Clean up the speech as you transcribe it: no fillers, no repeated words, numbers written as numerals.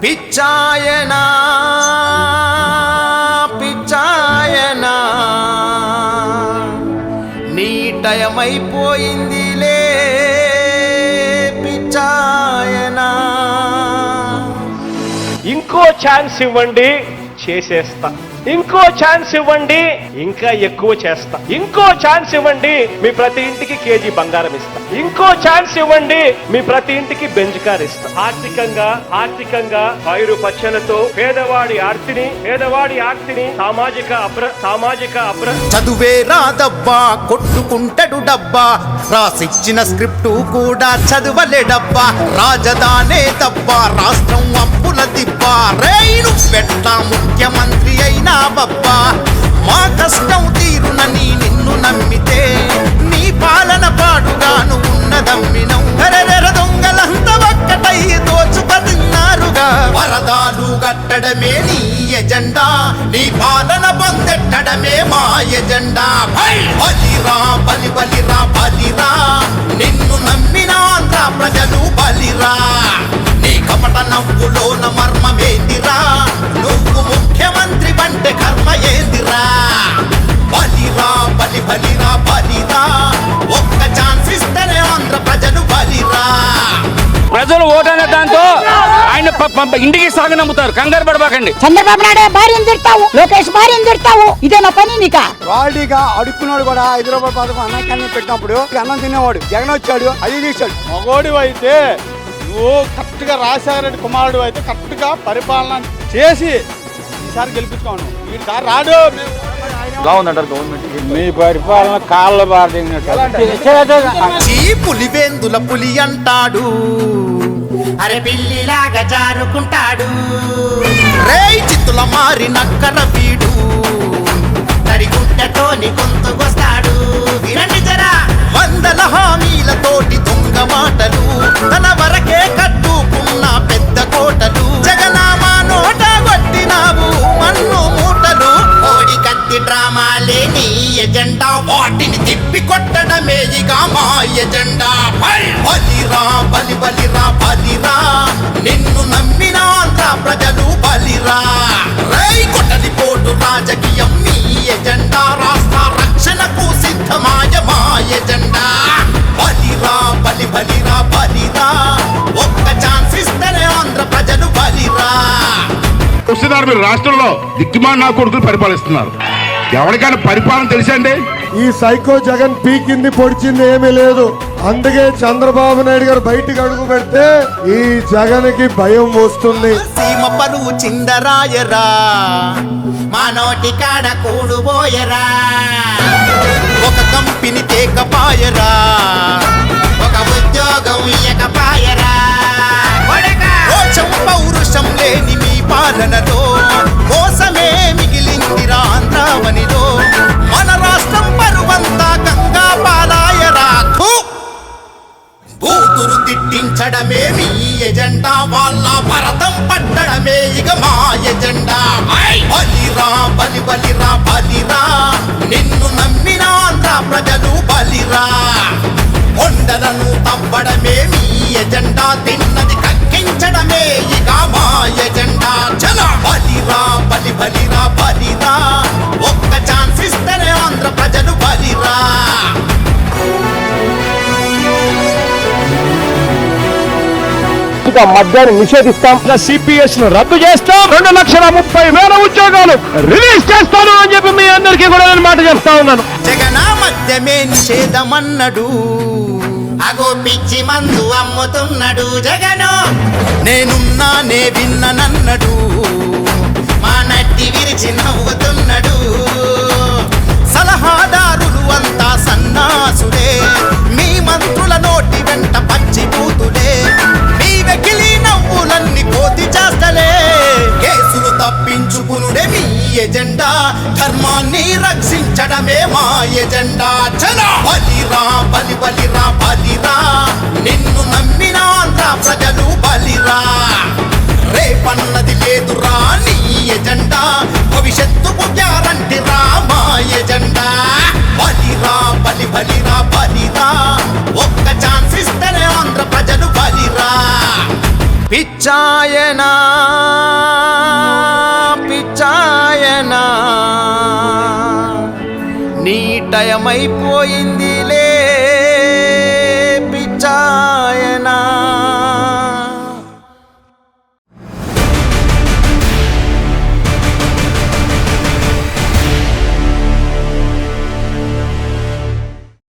పిచ్చాయనా పిచ్చాయనా నీ టయమైపోయిందిలే పిచ్చాయనా. ఇంకో ఛాన్స్ ఇవ్వండి చేసేస్తా, ఇంకో ఛాన్స్ ఇవ్వండి ఇంకా ఎక్కువ చేస్తా, ఇంకో ఛాన్స్ ఇవ్వండి మీ ప్రతి ఇంటికి కేజీ బంగారం ఇస్తా, ఇంకో ఛాన్స్ ఇవ్వండి మీ ప్రతి ఇంటికి బెంజ్ కార్ ఇస్తా. ఆర్థికంగా పైరు పచ్చలతో పేదవాడి ఆర్తిని సామాజిక చదువే రాదబ్బా కొట్టుకుంటాడు డబ్బా, రాసిచ్చిన స్క్రిప్టు కూడా చదువలే డబ్బా, రాజధానే తబ్బా రాష్ట్రం అప్పుల దిబ్బా, రైలు పెట్టా ముఖ్యమంత్రి అయినా బబ్బా, మా కష్టం తీరునని నిన్ను నమ్మితే నీ పాలన పాడుగాను ఉన్నదమ్మినం, కరెరెర దొంగలంతా ఒక్కటై దోచుకతిన్నారుగా, వరదాలు కట్టడమే నీ ఎజెండా, నీ పాలన పొందెట్టడమే మా ఎజెండా. బలిరా బలిరా బలిరా నిన్ను నమ్మిన ఆంధ్ర ప్రజలు బలిరా, నీ కపట నవ్వులోన మర్మమేందిరా, నువ్వు ముఖ్యమంత్రి అంటే కర్మ ఏందిరా, బలిరా బలిరా బలిరా ఒక్క ఛాన్స్ ఇస్తేనే ఆంధ్ర ప్రజలు బలిరా. ప్రజలు ఓటనే దాంతో ఆయన ఇంటికి సాగు నమ్ముతారు, కంగారు పడబాకండి. చంద్రబాబు నాయుడు భార్యను తిడతావు, లోకేష్ భార్యను తిడతావు, ఇదే నా పని నీకా? వాడిగా అడుక్కున్నాడు కూడా హైదరాబాద్ పథకం అన్నకన్నా పెట్టినప్పుడు అన్నం తినేవాడు, జగన్ వచ్చాడు అది తీశాడు. మగోడి అయితే నువ్వు కరెక్ట్ గా రాజశేఖర రెడ్డి కుమారుడు అయితే కరెక్ట్ గా పరిపాలన చేసి ఈసారి గెలిపించుకోను, ఈసారి రాడు. మీ పరిపాలన కాళ్ళ పులివేందుల పులి అంటాడు, అరే పిల్లిలాగా జారుకుంటాడు, రేయ్ చిత్తుల మారి నక్కర వీడు, తడిగుంటతోని గొంతుకొస్తాడు, వినండి జరా వందల హామీలతోటి దొంగ మాటలు, తన వరకే కట్టుకున్న పెద్ద కోటలు, జగనామా నోట కొట్టినావు మన్ను మూటలు, కోడి కత్తి డ్రామాలే నీ ఎజెండా, వాటిని తిప్పి కొట్టడమే ఇక మా ఎజెండా. బలిరా బలిరా బలిరా నిన్ను నమ్మిన ఆంధ్ర ప్రజలు బలిరా, రై కొట్టది పోటు రాజకీయం మీ ఎజెండా, రాష్ట్ర రక్షణకు సిద్ధమాయ మా ఎజెండా. బలిరా బలిరా బలిరా ఒక్క ఛాన్స్ ఇస్తేనే ఆంధ్ర ప్రజలు బలిరా. మీరు రాష్ట్రంలో దిక్కుమాన నా కొడుకులు పరిపాలిస్తున్నారు, ఎవరికైనా పరిపాలన తెలుసండి? ఈ సైకో జగన్ పీకింది పొడిచింది ఏమీ లేదు, అందుకే చంద్రబాబు నాయుడు గారు బయటికి అడుగు పెడితే ఈ జగన్ కి భయం వస్తుంది. సీమ పరువు చిందరాయరా మా నోటి కాడ కూడుబోయరా, ఒక కంపెనీ తేకపాయరా, ఒక ఉద్యోగం ఇయ్యకపాయరా, పౌరుషం లేని మీ పాలనలో మోసమే మిగిలిందిరా ఆంధ్రావనిలో, మన రాష్ట్రం పరువంతా గంగా పాలాయరా, కూతురు తిట్టించడమే మీ ఎజెండా, వాళ్ళ భరతం పట్టడమే ఇక మా ఎజెండా. బలిరా బలిరా బలిరా నిన్ను నమ్మిన ఆంధ్ర ప్రజలు బలిరా, కొండలను తవ్వడమే మీ ఎజెండా, తిన్నది కక్కించడమే ఇక మా ఎజెండా. చల బలిరా బలిరా బలిరా ఒక్క ఛాన్స్ ఇస్తేనే ఆంధ్ర ప్రజలు బలిరా. మద్యాన్ని నిషేధిస్తాం, సిపిఎస్ ను రద్దు చేస్తాం, 2,30,000 ఉద్యోగాలు రిలీజ్ చేస్తాను అని చెప్పి మీ అందరికీ కూడా నేను మాట చెప్తా ఉన్నాను. జగనా మద్యమే నిషేధమన్నడు, అగో పిచ్చి మందు అమ్ముతున్నాడు జగను, నేనున్నానే విన్ననన్నడు, మా నట్టి విరిచి నవ్వుతున్నాడు, సలహాదారులు అంతా సన్నాసులే, మీ మంత్రుల నోటి వెంట పచ్చి బూతులే, మీ వెకిలి నవ్వులన్నీ కోతి చేస్తలే, కేసులు తప్పించుకునుడే మీ ఎజెండా, ధర్మాన్ని రక్షించడమే మా ఎజెండా. చల బలిరా బలిరా బలిరా నిన్ను నమ్మిన ఆంధ్ర ప్రజలు బలిరా, రేపన్నది లేదురా నీ ఎజెండా, భవిష్యత్తుకు గ్యారంటీరా మా ఎజెండా. బలిరా బలిరా బలిరా ఒక్క ఛాన్స్ ఇస్తేనే ఆంధ్ర ప్రజలు బలిరా. పిచ్చాయనా నీ టయమైపోయిందిలే పిచ్చా